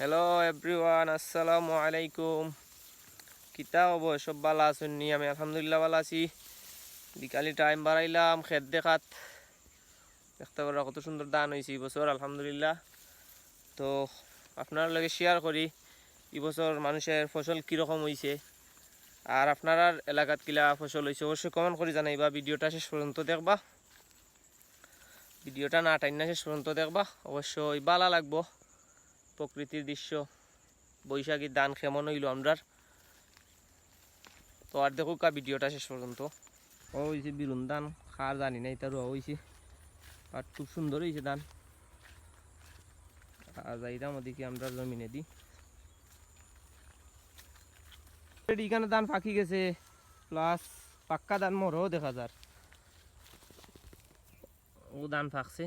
Hello everyone, আসসালামু আলাইকুম। কিতা হবো, সব ভালো আছেন নি? আমি আলহামদুলিল্লাহ ভালো আছি। বিকালে টাইম বাড়াইলাম খেত দেখাত। দেখতে পারা কত সুন্দর ধান হয়েছে এই বছর আলহামদুলিল্লাহ। তো আপনার লগে শেয়ার করি এবছর মানুষের ফসল কীরকম হয়েছে, আর আপনার এলাকাত কিলা ফসল হয়েছে অবশ্যই কমেন্ট করে জানাইবা। ভিডিওটা শেষ পর্যন্ত দেখবা, ভিডিওটা না টাইম না শেষ পর্যন্ত দেখবা, অবশ্যই ভালো লাগবো। প্রকৃতির দৃশ্য, বৈশাখীর ধান কেমন হইল আমরার, তো আর দেখো কা ভিডিওটা শেষ পর্যন্ত। ও হয়েছে বিরুন ধান, খার জানি না, এটা রোয়া হয়েছে আর খুব সুন্দর হয়েছে ধান। আর যাইতাম ওদিকে আমরা জমিনে দিই। এখানে ধান ফাঁকি গেছে, প্লাস পাক্কা ধান মরও দেখা যার, ও ধান ফাঁকছে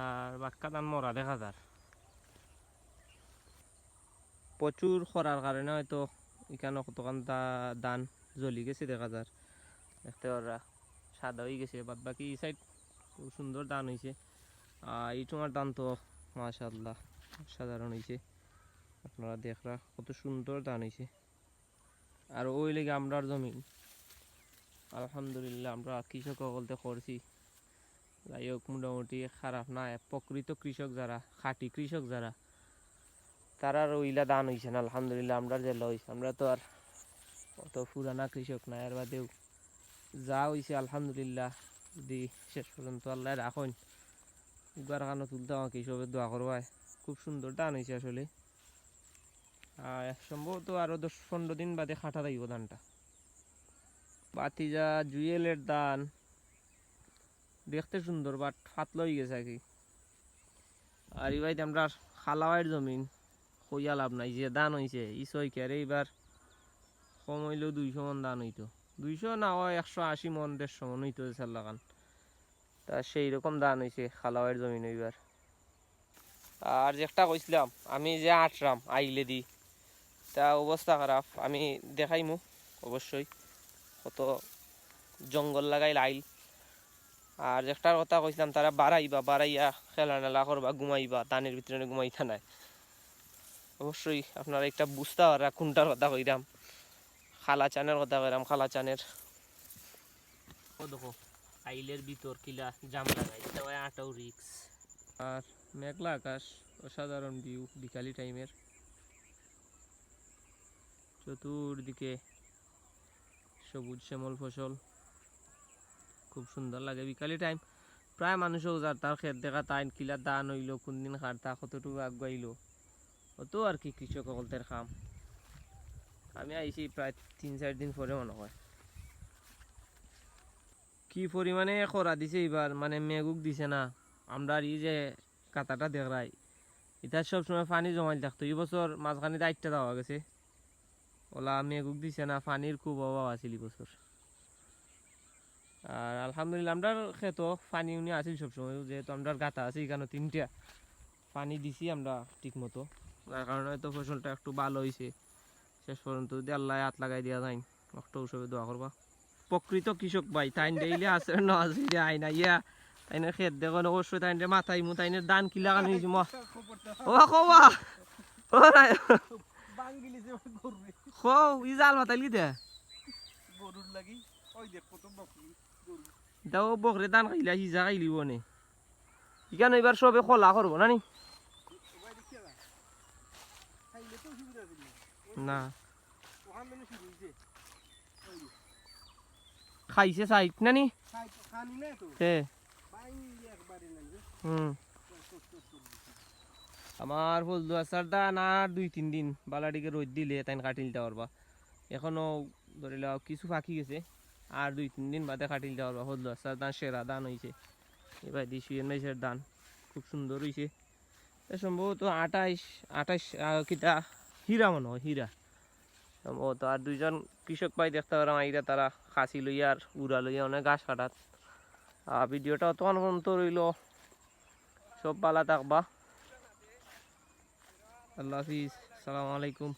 আর পাক্কা ধান মরা দেখা যার। প্রচুর খরার কারণে হয়তো এখানে কতখান ধান জ্বলি গেছে দেখা যার। দেখতে পারা সাদা হয়ে গেছে, বাদ বাকি এই সাইড খুব সুন্দর ধান হয়েছে। আর এই তোমার ধান তো মাশাআল্লাহ সাধারণ হয়েছে, আপনারা দেখরা কত সুন্দর ধান হয়েছে। আর ওই লেগে আমরার জমিন আলহামদুলিল্লাহ আমরা কৃষক বলতে করছি, যাই হোক মোটামুটি খারাপ না। প্রকৃত কৃষক যারা, খাঁটি কৃষক যারা, তারার ওইলা ধান হয়েছে না আলহামদুলিল্লাহ। আমরা যেলা হয়েছে, আমরা তো আর অত পুরানা কৃষক না, এর বাদেও যা হয়েছে আলহামদুলিল্লাহ। যদি শেষ পর্যন্ত আল্লাহ রাখুন, একবার কানো তুলতে আমাকে হিসেবে দোয়া করবায়। খুব সুন্দর ধান হয়েছে আসলে। সম্ভবত আরো 10-15 দিন বাদে খাটা থাকবো ধানটা। বাতিজা জুয়েলের ধান দেখতে সুন্দর, বাট ফাতলা হয়ে গেছে আর কি। আর এই বাড়িতে আমরা খালাওয়াইয়ের জমিন, কইয়া লাভ নাই, যে ধান হয়েছে ই সইকার এইবার কম হইলেও 200 মন ধান হইতো। 200 না হয় 180 মন 150 মন হইতো লাগান। তা সেই রকম ধান হয়েছে খালাওয়াইয়ের জমিন এইবার। আর যে একটা কইছিলাম আমি যে আটরাম আইলে দি, তা অবস্থা খারাপ। আমি দেখাইমু অবশ্যই, কত জঙ্গল লাগাইল আইল। আর একটার কথা কইছিলাম তারা বাড়াইয়া খেলা নেলা করবা, ঘুমাইবা, ধানের ভিতরে ঘুমাইতা নাই। অবশ্যই আপনারা একটা বুঝতে পারা কোনটার কথা কইরাম। খালা চানের কথা কইরাম, খালা চানের। ও দেখো আইলের ভিতর কিলা জাম লাগাই, এটা আটাও রিক্স। আর মেঘলা আকাশ, অসাধারণ ভিউ বিকালি টাইমের। চতুর্দিকে সবুজ শ্যামল ফসল, খুব সুন্দর লাগে বিকালি টাইম। প্রায় মানুষও যার তার ক্ষেত দেখা, তাই কিলা ধান হইলো, কোনদিন খাটতা, কতটুকু আগুয়াইলো, অত আর কি কৃষক সকলদের কাম। আমি আইছি প্রায় 3-4 দিন পরে মনে হয়। কি পরিমাণে খরা দিছে এবার, মানে মেঘুক দিছে না। আমরা এই যে কাতাটা দেখরাই, এটা সবসময় পানি জমাই থাকতো, এই বছর মাঝখানে দায়িত্ব দেওয়া গেছে, ওলা মেঘুক দিছে না, পানির খুব অভাব আছিল এই বছর। আর আলহামদুলিল্লাহ আমরা খেতো পানি উনি আসিল সবসময়, যেহেতু আমরা গাতা আছে এখানে 3টা, পানি দিছি আমরা ঠিক মতো, যার কারণে হয়তো ফসলটা একটু ভালো হয়েছে। শেষ পর্যন্ত যদি আল্লাহ হাত লাগাই দেওয়া যায়, একটা হিসেবে দোয়া করবা। প্রকৃত কৃষক ভাই তাই ডেইলি আছে না, আসলে আইনা ইয়া তাইনের খেত দেখো অবশ্যই তাইনের মাথায় মু তাইনের দান কি লাগানো হয়েছে ও কবা ও নাই খো ই জাল মাতাইল কি দে গরুর লাগি ওই দেখ কত বকরি গরু দাও বকরে দান খাইলা হিজা খাইলিব নে ইখানে এবার সবে খোলা করবো না নি না খাইছে সাইট না নি আমার ফজলু আসার দান আর 2-3 দিন বালাডিকে রোদ দিলে তাই কাটিল দিতে পারবা। এখনো ধরে লাও কিছু ফাঁকি গেছে, আর 2-3 দিন বাদে কাটিল দিতে পারবা। ফজলু আসার দান সেরা দান হয়েছে এবার, দিশুয়ের মেসের দান খুব সুন্দর হয়েছে। সম্ভবত 28 কিটা হীরা মনে হয়, হীরা সম্ভবত। আর 2জন কৃষক ভাই দেখতে পারাম আইরা, তারা খাসি লইয়া আর উড়া লইয়া অনেক ঘাস কাটাত। ভিডিওটা অতক্ষণ পর্যন্ত রইল, সব ভালো থাকবা। আল্লাহ হাফিজ, সালামু আলাইকুম।